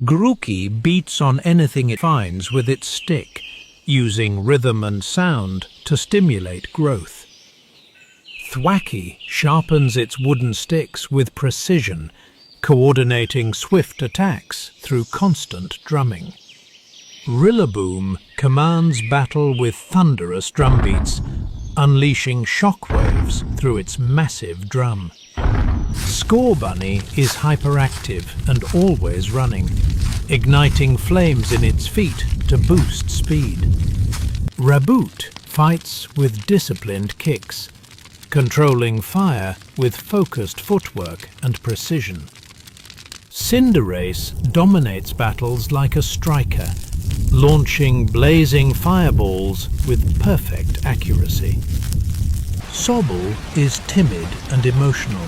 Grookey beats on anything it finds with its stick, using rhythm and sound to stimulate growth. Thwackey sharpens its wooden sticks with precision, coordinating swift attacks through constant drumming. Rillaboom commands battle with thunderous drumbeats, unleashing shockwaves through its massive drum. Scorbunny is hyperactive and always running, igniting flames in its feet to boost speed. Raboot fights with disciplined kicks, controlling fire with focused footwork and precision. Cinderace dominates battles like a striker, launching blazing fireballs with perfect accuracy. Sobble is timid and emotional,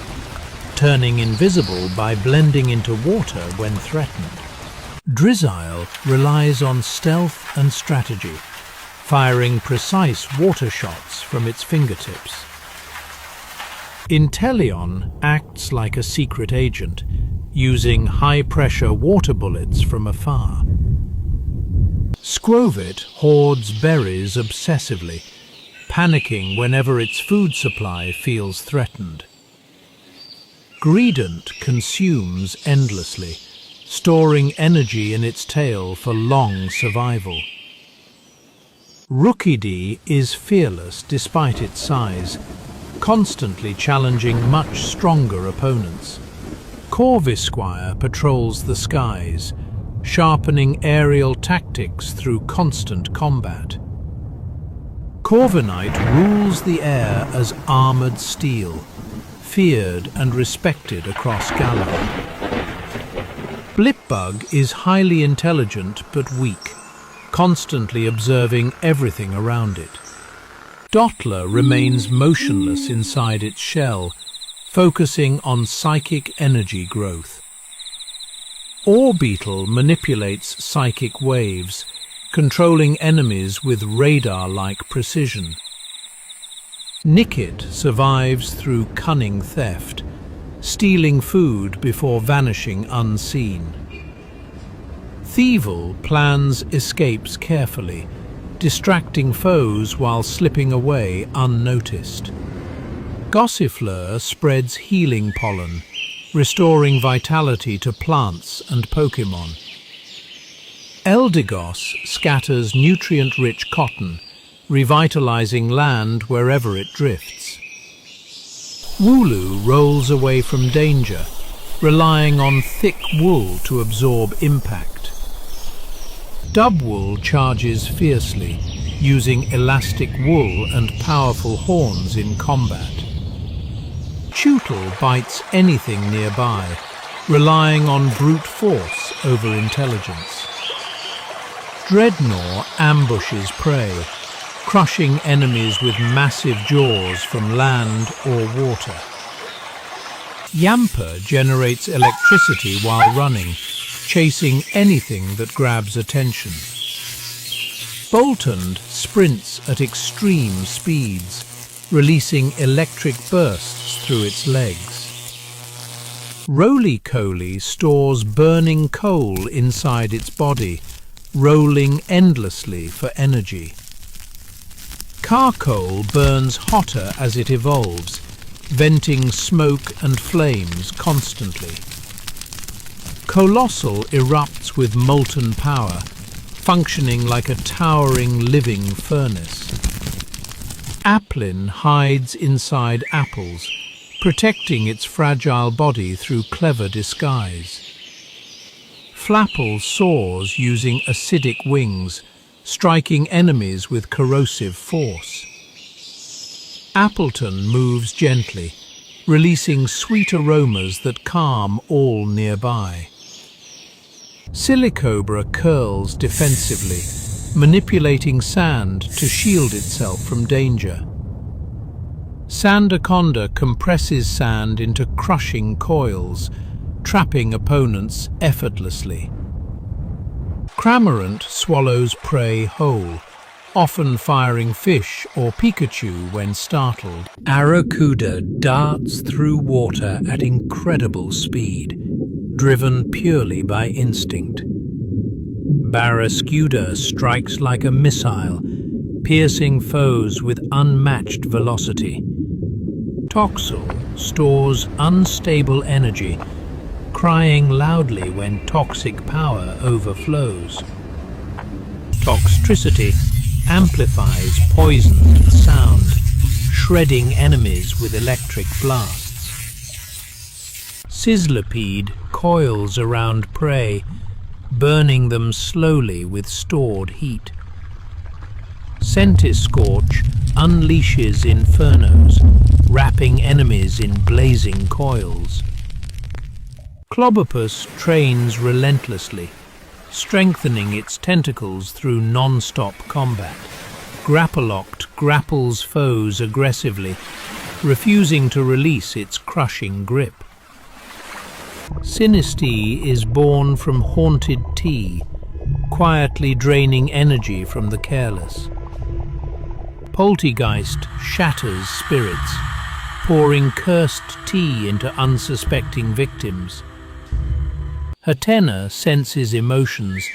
turning invisible by blending into water when threatened. Drizzile relies on stealth and strategy, firing precise water shots from its fingertips. Inteleon acts like a secret agent, using high-pressure water bullets from afar. Scrovit hoards berries obsessively, panicking whenever its food supply feels threatened. Greedent consumes endlessly, storing energy in its tail for long survival. Rookidee is fearless despite its size, constantly challenging much stronger opponents. Corvisquire patrols the skies, sharpening aerial tactics through constant combat. Corviknight rules the air as armored steel, feared and respected across Galar. Blipbug is highly intelligent but weak, constantly observing everything around it. Dottler remains motionless inside its shell, focusing on psychic energy growth. Orbeetle manipulates psychic waves, controlling enemies with radar-like precision. Nickit survives through cunning theft, stealing food before vanishing unseen. Thievel plans escapes carefully, distracting foes while slipping away unnoticed. Gossifleur spreads healing pollen, restoring vitality to plants and Pokémon. Eldegoss scatters nutrient-rich cotton, revitalizing land wherever it drifts. Wooloo rolls away from danger, relying on thick wool to absorb impact. Dubwool charges fiercely, using elastic wool and powerful horns in combat. Tootle bites anything nearby, relying on brute force over intelligence. Dreadnought ambushes prey, crushing enemies with massive jaws from land or water. Yamper generates electricity while running, chasing anything that grabs attention. Boltund sprints at extreme speeds, releasing electric bursts through its legs. Roly-Coly stores burning coal inside its body, rolling endlessly for energy. Carcoal burns hotter as it evolves, venting smoke and flames constantly. Colossal erupts with molten power, functioning like a towering living furnace. Applin hides inside apples, protecting its fragile body through clever disguise. Flapple soars using acidic wings, striking enemies with corrosive force. Appleton moves gently, releasing sweet aromas that calm all nearby. Silicobra curls defensively, manipulating sand to shield itself from danger. Sandaconda compresses sand into crushing coils, trapping opponents effortlessly. Cramorant swallows prey whole, often firing fish or Pikachu when startled. Arrokuda darts through water at incredible speed, driven purely by instinct. Barrascuda strikes like a missile, piercing foes with unmatched velocity. Toxel stores unstable energy, crying loudly when toxic power overflows. Toxtricity amplifies poisoned sound, shredding enemies with electric blasts. Sizzlipede coils around prey, burning them slowly with stored heat. Centiscorch unleashes infernos, wrapping enemies in blazing coils. Clobopus trains relentlessly, strengthening its tentacles through non-stop combat. Grappaloct grapples foes aggressively, refusing to release its crushing grip. Sinistee is born from haunted tea, quietly draining energy from the careless. Poltergeist shatters spirits, pouring cursed tea into unsuspecting victims. Hatena senses emotions,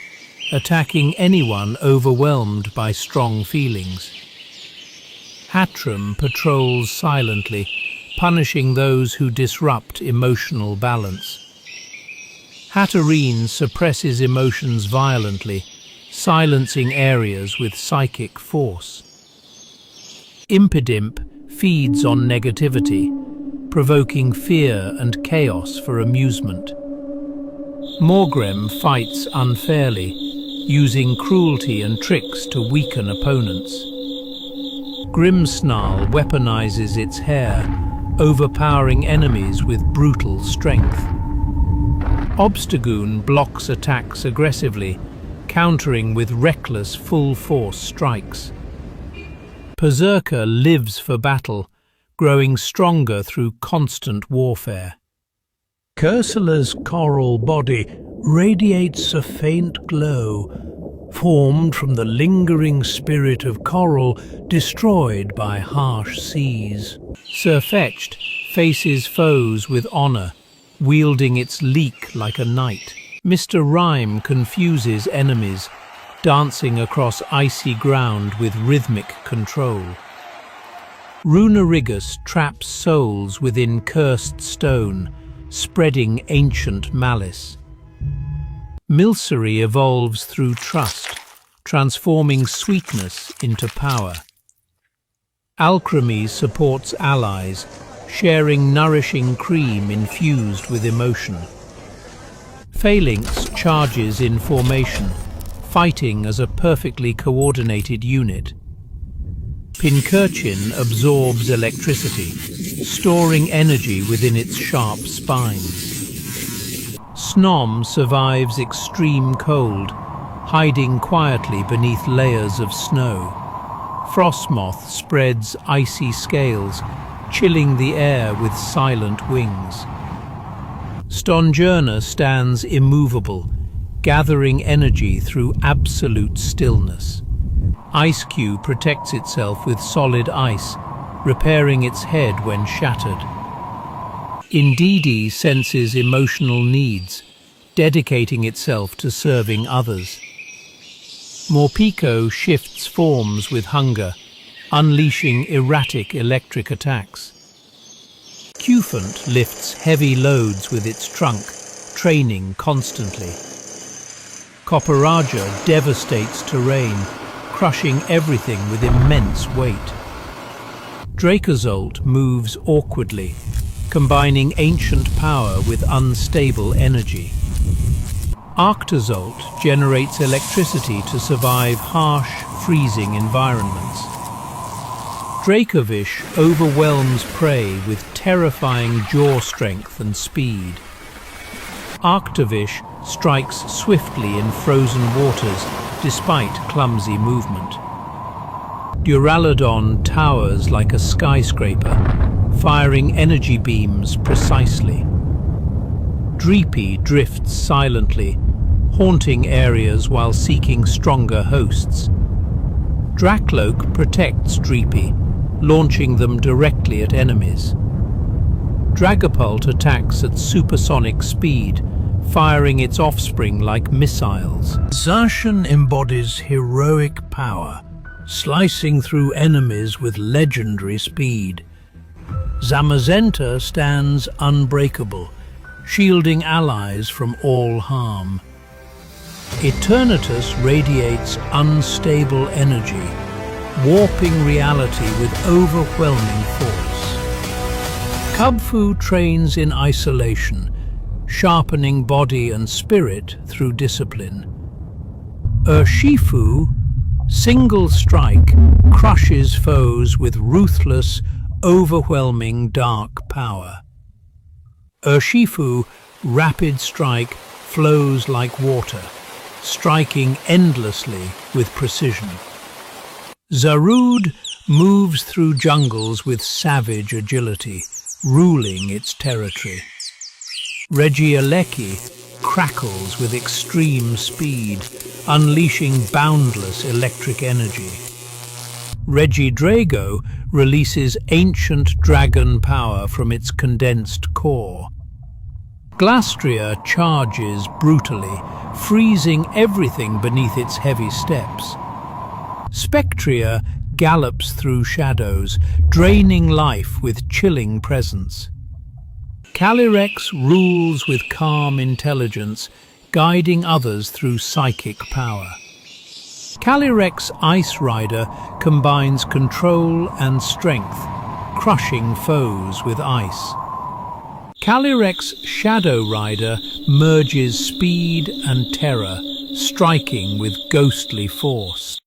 attacking anyone overwhelmed by strong feelings. Hatram patrols silently, punishing those who disrupt emotional balance. Hatterene suppresses emotions violently, silencing areas with psychic force. Impidimp feeds on negativity, provoking fear and chaos for amusement. Morgrem fights unfairly, using cruelty and tricks to weaken opponents. Grimmsnarl weaponizes its hair, overpowering enemies with brutal strength. Obstagoon blocks attacks aggressively, countering with reckless full-force strikes. Berserker lives for battle, growing stronger through constant warfare. Cursula's coral body radiates a faint glow, formed from the lingering spirit of coral destroyed by harsh seas. Sirfetch'd faces foes with honor, wielding its leek like a knight. Mr. Rhyme confuses enemies, dancing across icy ground with rhythmic control. Runerigus traps souls within cursed stone, spreading ancient malice. Milcery evolves through trust, transforming sweetness into power. Alchemy supports allies, sharing nourishing cream infused with emotion. Phalanx charges in formation, fighting as a perfectly coordinated unit. Pincurchin absorbs electricity, storing energy within its sharp spines. Snom survives extreme cold, hiding quietly beneath layers of snow. Frostmoth spreads icy scales, chilling the air with silent wings. Stonjourner stands immovable, gathering energy through absolute stillness. Ice-Q protects itself with solid ice, repairing its head when shattered. Indeedee senses emotional needs, dedicating itself to serving others. Morpeko shifts forms with hunger, unleashing erratic electric attacks. Cufant lifts heavy loads with its trunk, training constantly. Copperaja devastates terrain, crushing everything with immense weight. Dracozolt moves awkwardly, combining ancient power with unstable energy. Arctozolt generates electricity to survive harsh, freezing environments. Dracovish overwhelms prey with terrifying jaw strength and speed. Arctovish strikes swiftly in frozen waters despite clumsy movement. Duraludon towers like a skyscraper, firing energy beams precisely. Dreepy drifts silently, haunting areas while seeking stronger hosts. Drakloak protects Dreepy, launching them directly at enemies. Dragapult attacks at supersonic speed, firing its offspring like missiles. Zacian embodies heroic power, slicing through enemies with legendary speed. Zamazenta stands unbreakable, shielding allies from all harm. Eternatus radiates unstable energy, warping reality with overwhelming force. Kubfu trains in isolation, sharpening body and spirit through discipline. Urshifu, single strike, crushes foes with ruthless, overwhelming dark power. Urshifu, rapid strike, flows like water, striking endlessly with precision. Zarude moves through jungles with savage agility, ruling its territory. Regieleki crackles with extreme speed, unleashing boundless electric energy. Regidrago releases ancient dragon power from its condensed core. Glastria charges brutally, freezing everything beneath its heavy steps. Spectria gallops through shadows, draining life with chilling presence. Calyrex rules with calm intelligence, guiding others through psychic power. Calyrex Ice Rider combines control and strength, crushing foes with ice. Calyrex Shadow Rider merges speed and terror, striking with ghostly force.